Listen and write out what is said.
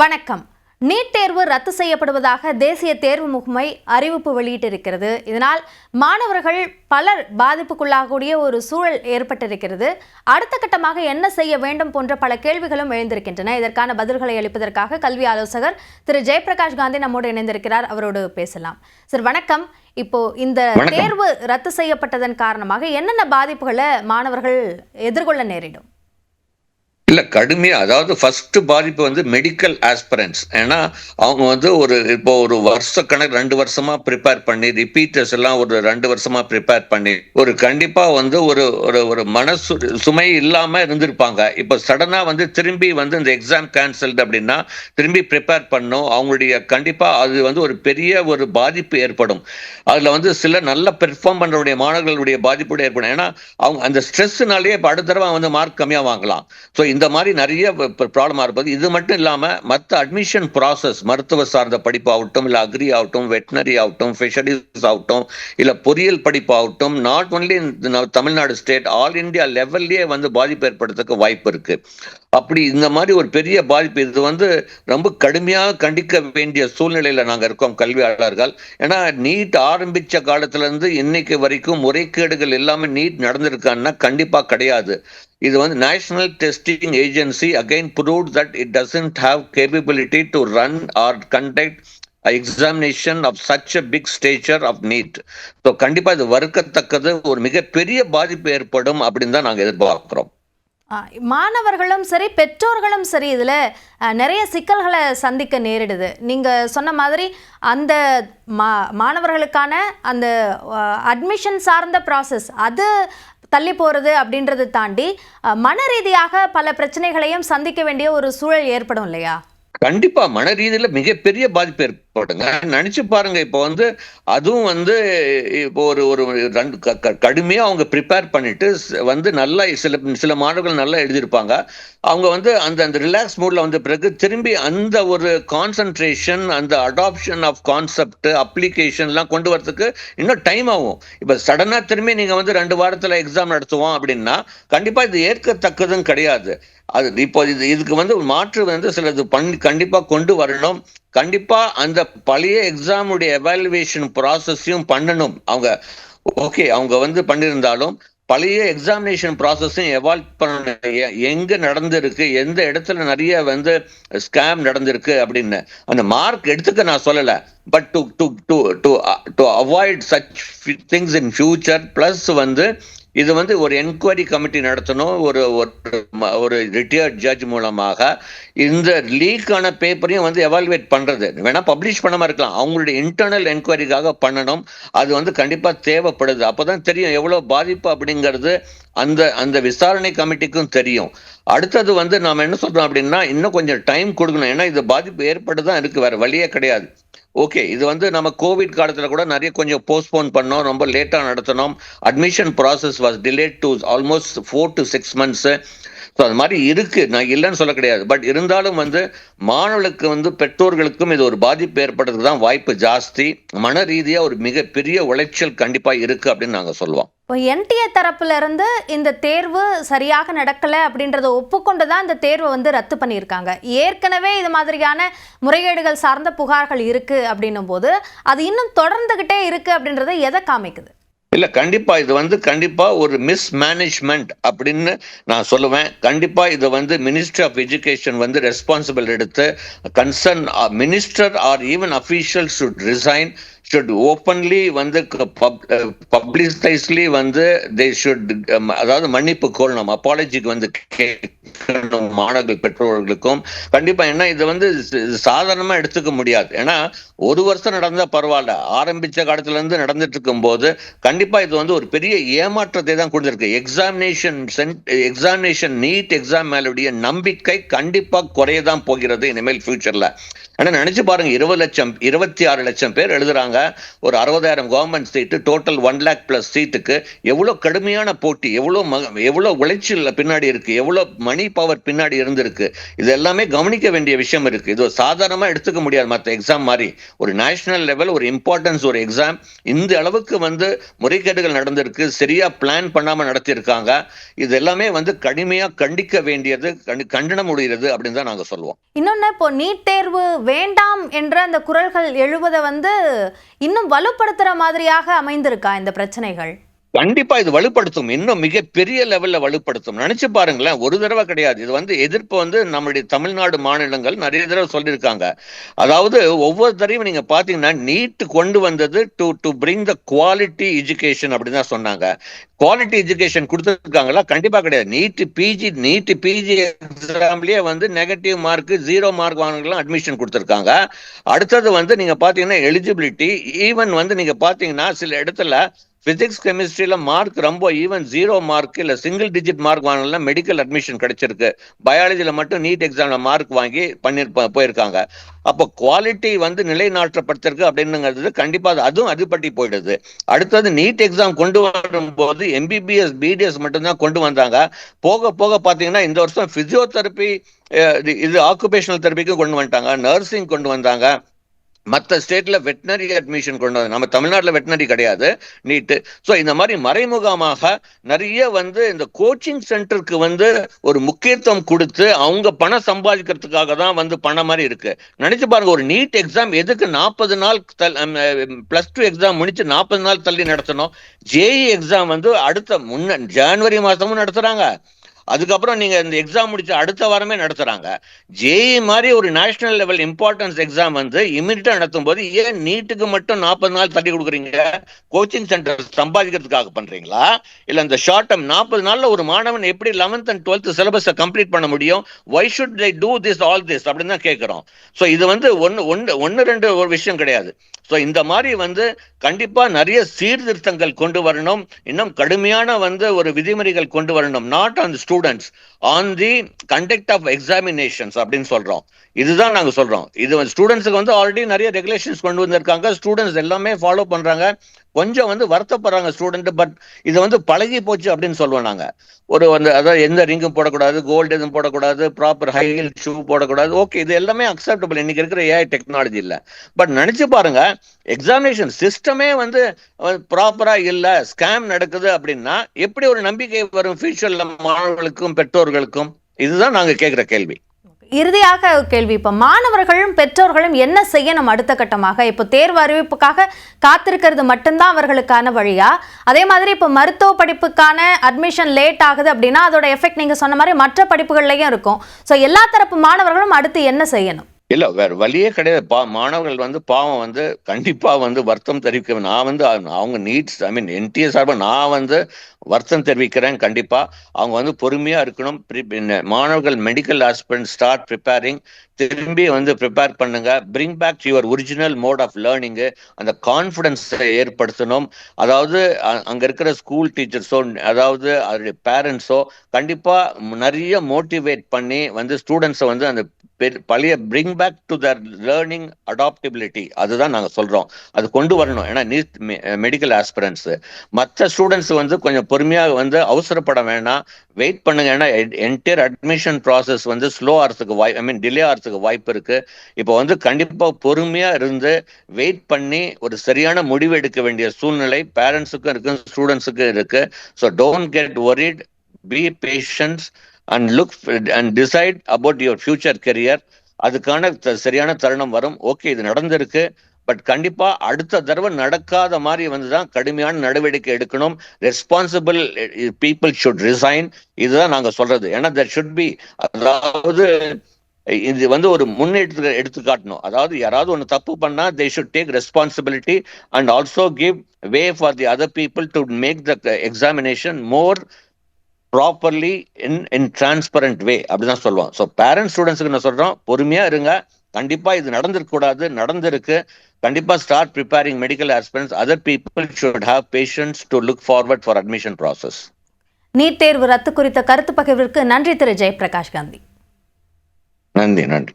வணக்கம். நீட் தேர்வு ரத்து செய்யப்படுவதாக தேசிய தேர்வு முகமை அறிவிப்பு வெளியிட்டிருக்கிறது. இதனால் மாணவர்கள் பலர் பாதிப்புக்குள்ளாகக்கூடிய ஒரு சூழல் ஏற்பட்டிருக்கிறது. அடுத்த கட்டமாக என்ன செய்ய வேண்டும் போன்ற பல கேள்விகளும் எழுந்திருக்கின்றன. இதற்கான பதில்களை அளிப்பதற்காக கல்வி ஆலோசகர் திரு ஜெயபிரகாஷ் காந்தி நம்மோடு இணைந்திருக்கிறார். அவரோடு பேசலாம். சார் வணக்கம். இப்போ இந்த தேர்வு ரத்து செய்யப்பட்டதன் காரணமாக என்னென்ன பாதிப்புகளை மாணவர்கள் எதிர்கொள்ள நேரிடும்? இல்ல கடுமையா, அதாவது ஃபர்ஸ்ட் பாதிப்பு வந்து மெடிக்கல் ஆஸ்பிரன்ஸ். ஏன்னா அவங்க இப்போ ஒரு வருஷ கணக்கு 2 வருஷமா ப்ரிப்பேர் பண்ணி ரிப்பீட்டர்ஸ் எல்லாம் ஒரு 2 வருஷமா ப்ரிப்பேர் பண்ணி கண்டிப்பா ஒரு மனசு சுமை இல்லாம இருந்திருப்பாங்க. இப்போ சடனா திரும்பி இந்த எக்ஸாம் கேன்சல்டு அப்படின்னா திரும்பி ப்ரிப்பேர் பண்ணும். அவங்களுடைய கண்டிப்பா அது ஒரு பெரிய ஒரு பாதிப்பு ஏற்படும். அதுல சில நல்ல பெர்ஃபார்ம் பண்றவருடைய மாணவர்களுடைய பாதிப்பு ஏற்படும். ஏன்னா அவங்க அந்த ஸ்ட்ரெஸ்னாலேயே அடுத்த தடவை மார்க் கம்மியா வாங்கலாம். ஸோ இந்த மாதிரி நிறைய ப்ராப்ளமாக இருப்பது. இது மட்டும் இல்லாமல் மற்ற அட்மிஷன் ப்ராசஸ், மருத்துவ சார்ந்த படிப்பு ஆகட்டும், இல்லை அக்ரி ஆகட்டும், வெட்டினரி ஆகட்டும், ஃபிஷரிஸ் ஆகட்டும், இல்லை பொறியியல் படிப்பு ஆகட்டும், not only Tamil Nadu state, all India லெவல்லையே பாதிப்பு ஏற்படுறதுக்கு வாய்ப்பு இருக்கு. அப்படி இந்த மாதிரி ஒரு பெரிய பாதிப்பு இது ரொம்ப கடுமையாக கண்டிக்க வேண்டிய சூழ்நிலையில் நாங்கள் இருக்கோம் கல்வியாளர்கள். ஏன்னா நீட் ஆரம்பித்த காலத்திலேருந்து இன்னைக்கு வரைக்கும் முறைகேடுகள் எல்லாமே நீட் நடந்திருக்கான்னா கண்டிப்பாக கிடையாது. இது national testing agency again proved that it doesn't have capability to run or conduct examination of such a big stature of NEET. So கண்டிப்பா இது வறுக்கத்தக்கது, ஒரு மிகப்பெரிய பாதிப்பு ஏற்படும் அப்படின்னு தான் நாங்கள் எதிர்பார்க்கிறோம். மாணவர்களும் சரி, பெற்றோர்களும் சரி, இதில் நிறைய சிக்கல்களை சந்திக்க நேரிடுது. நீங்கள் சொன்ன மாதிரி அந்த மாணவர்களுக்கான அந்த அட்மிஷன் சார்ந்த ப்ராசஸ் அது தள்ளி போகிறது அப்படின்றத தாண்டி மன ரீதியாக பல பிரச்சனைகளையும் சந்திக்க வேண்டிய ஒரு சூழல் ஏற்படும் இல்லையா? கண்டிப்பா மன ரீதியில மிகப்பெரிய பாதிப்பு ஏற்படுங்க. நினைச்சு பாருங்க, இப்போ அதுவும் இப்போ ஒரு கடுமையா அவங்க ப்ரிப்பேர் பண்ணிட்டு நல்லா சில மாணவர்கள் நல்லா எழுதியிருப்பாங்க. அவங்க அந்த ரிலாக்ஸ் மூட்ல பிறகு திரும்பி அந்த ஒரு கான்சன்ட்ரேஷன், அந்த அடாப்ஷன் ஆஃப் கான்செப்ட், அப்ளிகேஷன் எல்லாம் கொண்டு வரதுக்கு இன்னும் டைம் ஆகும். இப்ப சடனா திரும்பி நீங்க 2 வாரத்துல எக்ஸாம் நடத்துவோம் அப்படின்னா கண்டிப்பா இது ஏற்கத்தக்கதும் கிடையாது. அது இப்போ இதுக்கு மாற்று சிலது கண்டிப்பா கொண்டு வரணும். கண்டிப்பா அந்த பழைய எக்ஸாமுடைய எவாலுவேஷன் ப்ராசஸையும் பண்ணணும். அவங்க பண்ணியிருந்தாலும் பழைய எக்ஸாமினேஷன் ப்ராசஸையும் எவால்வ் பண்ணணும். எங்க நடந்திருக்கு, எந்த இடத்துல நிறைய ஸ்கேம் நடந்திருக்கு அப்படின்னு. அந்த மார்க் எடுத்துக்க நான் சொல்லலை, but to avoid such things in future. Plus இது ஒரு என்கொயரி கமிட்டி நடத்தணும். ஒரு ரிட்டையர்ட் ஜட்ஜ் மூலமாக இந்த லீக்கான பேப்பரையும் எவாலுவேட் பண்றது வேணா பப்ளிஷ் பண்ணாம இருக்கலாம். அவங்களுடைய இன்டர்னல் என்கொயரிக்காக பண்ணணும். அது கண்டிப்பா தேவைப்படுது. அப்பதான் தெரியும் எவ்வளவு பாதிப்பு அப்படிங்கிறது அந்த விசாரணை கமிட்டிக்கும் தெரியும். அடுத்தது நாம என்ன சொல்றோம் அப்படின்னா இன்னும் கொஞ்சம் டைம் கொடுக்கணும். ஏன்னா இது பாதிப்பு ஏற்பட்டுதான் இருக்கு, வேற வழியே கிடையாது. இது நம்ம கோவிட் காலத்துல கூட நிறைய கொஞ்சம் போஸ்ட்போன் பண்ணோம், ரொம்ப லேட்டா நடத்தணும். Admission process was delayed to almost 4 to 6 months. So அது மாதிரி இருக்கு, நான் இல்லைன்னு சொல்ல கிடையாது. பட் இருந்தாலும் மாணவர்களுக்கு பெற்றோர்களுக்கும் இது ஒரு பாதிப்பு ஏற்படுறதுக்கு தான் வாய்ப்பு ஜாஸ்தி. மன ரீதியா ஒரு மிகப்பெரிய உளைச்சல் கண்டிப்பா இருக்கு அப்படின்னு நாங்க சொல்லுவோம். இப்போ என்டிஏ தரப்புல இருந்து இந்த தேர்வு சரியாக நடக்கல அப்படின்றத ஒப்புக்கொண்டு தான் இந்த தேர்வை ரத்து பண்ணியிருக்காங்க. ஏற்கனவே இது மாதிரியான முறைகேடுகள் சார்ந்த புகார்கள் இருக்கு அப்படின்னும் போது அது இன்னும் தொடர்ந்துகிட்டே இருக்கு அப்படின்றத எதை காமிக்குது? இல்ல கண்டிப்பா இது கண்டிப்பா ஒரு மிஸ்மேனேஜ்மெண்ட் அப்படின்னு நான் சொல்லுவேன். கண்டிப்பா இது மினிஸ்ட்ரி ஆஃப் எஜுகேஷன் ரெஸ்பான்சிபிள் எடுத்து concern minister R even official should resign, should openly publicizely they should அதாவது மன்னிப்பு கோரணும், அப்பாலஜிக்கு கேட்கணும் மாணவர்கள் பெற்றோர்களுக்கும். கண்டிப்பா என்ன இது சாதாரணமா எடுத்துக்க முடியாது. ஏன்னா ஒரு வருஷம் நடந்தா பரவாயில்ல, ஆரம்பிச்ச காலத்துல இருந்து நடந்துட்டு இருக்கும் போது கண்டிப்பா இது ஒரு பெரிய ஏமாற்றத்தை தான் கொடுத்திருக்கு. எக்ஸாமினேஷன் நீட் எக்ஸாம் மேலுடைய நம்பிக்கை கண்டிப்பா குறையதான் போகிறது இனிமேல் ஃபியூச்சர்ல. ஆனா நினைச்சு பாருங்க, 26 லட்சம் பேர் எழுதுறாங்க. ஒரு 60,000 கவர்மெண்ட் சீட்டு, டோட்டல் 1 lakh பிளஸ் சீட்டுக்கு எவ்வளவு கடுமையான போட்டி, எவ்வளவு உளைச்சல் பின்னாடி இருக்கு, எவ்வளவு மணி பவர் பின்னாடி இருந்திருக்கு. இது எல்லாமே கவனிக்க வேண்டிய விஷயம் இருக்கு. இது சாதாரணமா எடுத்துக்க முடியாது. மற்ற எக்ஸாம் மாதிரி ஒரு நேஷனல் லெவல் ஒரு இம்பார்ட்டன்ஸ் ஒரு எக்ஸாம் இந்த அளவுக்கு முறைகேடுகள் நடந்திருக்கு, சரியா பிளான் பண்ணாம நடத்தியிருக்காங்க. இது எல்லாமே கடுமையா கண்டிக்க வேண்டியது, கண்டனம் உடையது அப்படின்னு தான் நாங்க சொல்லுவோம். இன்னொன்னு, இப்போ நீட் தேர்வு வேண்டாம் என்ற அந்த குரல்கள் எழுவதை இன்னும் வலுப்படுத்துற மாதிரியாக அமைந்திருக்கா இந்த பிரச்சனைகள்? கண்டிப்பா இது வலுப்படுத்தும், இன்னும் மிகப்பெரிய லெவல்ல வலுப்படுத்தும். நினைச்சு பாருங்களேன், ஒரு தடவை கிடையாது. இது எதிர்ப்பு நம்மளுடைய தமிழ்நாடு மாநிலங்கள் நிறைய தடவை சொல்லியிருக்காங்க. அதாவது ஒவ்வொரு தடவையும் நீங்க பாத்தீங்கன்னா நீட் கொண்டு வந்தது to bring the quality education அப்படின்னு தான் சொன்னாங்க. குவாலிட்டி எஜுகேஷன் கொடுத்துருக்காங்களா? கண்டிப்பா கிடையாது. நீட் பிஜி எக்ஸாம்லயே நெகட்டிவ் மார்க் 0 மார்க் வாங்கினா அட்மிஷன் கொடுத்துருக்காங்க. அடுத்தது நீங்க பாத்தீங்கன்னா எலிஜிபிலிட்டி ஈவன் நீங்க பாத்தீங்கன்னா சில இடத்துல பிசிக்ஸ் கெமிஸ்ட்ரியில மார்க் ரொம்ப ஈவன் 0 மார்க் இல்ல சிங்கிள் டிஜிட் மார்க் வாங்கலாம் மெடிக்கல் அட்மிஷன் கிடைச்சிருக்கு. பயாலஜில மட்டும் நீட் எக்ஸாம்ல மார்க் வாங்கி போயிருக்காங்க. அப்போ குவாலிட்டி நிலைநாட்டப்பட்டிருக்கு அப்படின்னுங்கிறது கண்டிப்பா அதுவும் அதுபட்டி போயிடுது. அடுத்தது நீட் எக்ஸாம் கொண்டு வரும்போது எம்பிபிஎஸ் பிடிஎஸ் மட்டும்தான் கொண்டு வந்தாங்க. போக போக பாத்தீங்கன்னா இந்த வருஷம் பிசியோதெரபி, இது ஆக்குபேஷனல் தெரபிக்கு கொண்டு வந்துட்டாங்க, நர்சிங் கொண்டு வந்தாங்க. மற்ற ஸ்டேட்ல வெட்டினரி அட்மிஷன் கொண்டு வந்து, நம்ம தமிழ்நாட்டில் வெட்டினரி கிடையாது நீட்டு. ஸோ இந்த மாதிரி மறைமுகமாக நிறைய இந்த கோச்சிங் சென்டருக்கு ஒரு முக்கியத்துவம் கொடுத்து அவங்க பணம் சம்பாதிக்கிறதுக்காக தான் பணம் மாதிரி இருக்கு. நினைச்சு பாருங்க, ஒரு நீட் எக்ஸாம் எதுக்கு 40 நாள் +2 எக்ஸாம் முடிச்சு 40 நாள் தள்ளி நடத்தணும்? ஜேஇ எக்ஸாம் அடுத்த ஜனவரி மாசமும் நடத்துறாங்க. அதுக்கப்புறம் நீங்க இந்த எக்ஸாம் முடிச்ச அடுத்த வாரமே நடத்துறாங்க. ஜேஇ மாதிரி ஒரு நேஷனல் லெவல் இம்பார்ட்டன்ஸ் எக்ஸாம் இமிடியா நடத்தும் போது ஏன் நீட்டுக்கு மட்டும் 40 நாள் தள்ளி கொடுக்குறீங்க? கோச்சிங் சென்டர் சம்பாதிக்கிறதுக்காக பண்றீங்களா? இல்ல இந்த ஷார்ட் டர்ம் 40 நாள்ல ஒரு மாணவன் எப்படி 11th and 12th சிலபஸை கம்ப்ளீட் பண்ண முடியும்? why should they do this all this அப்படின்னு தான் கேட்கிறோம். ஸோ இது ஒன்னு ரெண்டு ஒரு விஷயம் கிடையாது. ஸோ இந்த மாதிரி கண்டிப்பா நிறைய சீர்திருத்தங்கள் கொண்டு வரணும், இன்னும் கடுமையான ஒரு விதிமுறைகள் கொண்டு வரணும். Not on students, on the conduct of examinations அப்படின்னு சொல்றோம். இதுதான் நாங்க சொல்றோம். இது ஸ்டூடெண்ட்ஸுக்கு ஆல்ரெடி நிறைய ரெகுலேஷன்ஸ் கொண்டு வந்திருக்காங்க. ஸ்டூடெண்ட்ஸ் எல்லாமே ஃபாலோ பண்றாங்க. கொஞ்சம் வருத்தப்படுறாங்க ஸ்டூடெண்ட். பட் இது பழகி போச்சு அப்படின்னு சொல்லுவோம் நாங்க. அதாவது எந்த ரிங்கும் போடக்கூடாது, கோல்டு எதுவும் போடக்கூடாது, ப்ராப்பர் ஹை ஹீல் ஷூ போடக்கூடாது. ஓகே, இது எல்லாமே அக்செப்டபிள் இன்னைக்கு இருக்கிற ஏஐ டெக்னாலஜி இல்ல. பட் நினைச்சு பாருங்க, எக்ஸாமினேஷன் சிஸ்டமே ப்ராப்பரா இல்ல, ஸ்கேம் நடக்குது அப்படின்னா எப்படி ஒரு நம்பிக்கை வரும் ஃபியூச்சர்ல மாணவர்களுக்கும் பெற்றோர்களுக்கும்? இதுதான் நாங்க கேட்கிற கேள்வி. இறுதியாக கேள்வி, இப்போ மாணவர்களும் பெற்றோர்களும் என்ன செய்யணும் அடுத்த கட்டமாக? இப்போ தேர்வு அறிவிப்புக்காக காத்திருக்கிறது மட்டும்தான் அவர்களுக்கான வழியா? அதே மாதிரி இப்போ மருத்துவ படிப்புக்கான அட்மிஷன் லேட் ஆகுது அப்படின்னா அதோட எஃபெக்ட் நீங்க சொன்ன மாதிரி மற்ற படிப்புகள்லையும் இருக்கும். ஸோ எல்லா தரப்பு மாணவர்களும் அடுத்து என்ன செய்யணும்? இல்ல வேற வழியே கிடையாது. மாணவர்கள் பாவம் கண்டிப்பா வருத்தம் தெரிவிக்க. நான் அவங்க நீட்ஸ் என்டிஏ சார்பா நான் வருத்தம் தெரிவிக்கிறேன். கண்டிப்பா அவங்க பொறுமையா இருக்கணும். மாணவர்கள் மெடிக்கல் ஆஸ்பிரண்ட் ஸ்டார்ட் ப்ரிப்பேரிங். திரும்பி ப்ரிப்பேர் பண்ணுங்க. Bring back your original mode of learning. அந்த கான்ஃபிடன்ஸை ஏற்படுத்தணும். அதாவது அங்க இருக்கிற ஸ்கூல் டீச்சர்ஸோ, அதாவது அவருடைய பேரண்ட்ஸோ கண்டிப்பா நிறைய மோட்டிவேட் பண்ணி ஸ்டூடெண்ட்ஸை அந்த பழைய bring back to their learning adaptability, அதுதான் நாங்க சொல்றோம். அது கொண்டு வரணும். ஏன்னா நீட் மெடிக்கல் ஆஸ்பிரண்ட்ஸ் மற்ற ஸ்டூடெண்ட்ஸ் கொஞ்சம் பொறுமையா அவசரப்பட வேணாம், வெயிட் பண்ணுங்க. ஏன்னா என்டையர் அட்மிஷன் ப்ராசஸ் ஸ்லோ ஆகிறதுக்கு டிலே ஆகிறதுக்கு வாய்ப்பு இருக்கு. இப்போ கண்டிப்பா பொறுமையா இருந்து வெயிட் பண்ணி ஒரு சரியான முடிவு எடுக்க வேண்டிய சூழ்நிலை பேரண்ட்ஸுக்கும் இருக்கு, ஸ்டூடெண்ட்ஸுக்கும் இருக்கு. So don't get worried, be patience and look and decide about your future career. அதுக்கான சரியான தருணம் வரும். ஓகே, இது நடந்திருக்கு. பட் கண்டிப்பா அடுத்த தடவை நடக்காத மாதிரி தான் கடுமையான நடவடிக்கை எடுக்கணும். Responsible people should resign. இதுதான் நாங்க சொல்றது. ஏன்னா there should be, அதாவது இது ஒரு முன்னேற்றத்தை எடுத்து காட்டணும். அதாவது யாராவது ஒன்று தப்பு பண்ணா they should take responsibility and also give way for the other people to make the examination more properly in transparent way அப்படிதான் சொல்லுவோம். ஸோ பேரண்ட்ஸ் ஸ்டூடெண்ட்ஸுக்கு நான் சொல்றோம், பொறுமையா இருங்க. கண்டிப்பா இது நடந்திருக்க கூடாது, நடந்திருக்கு. கண்டிப்பா start preparing medical aspirants. Other people should have patience to look forward for admission process. NEET தேர்வு ரத்து குறித்த கருத்து பகிர்விற்கு நன்றி திரு ஜெயபிரகாஷ் காந்தி. நன்றி.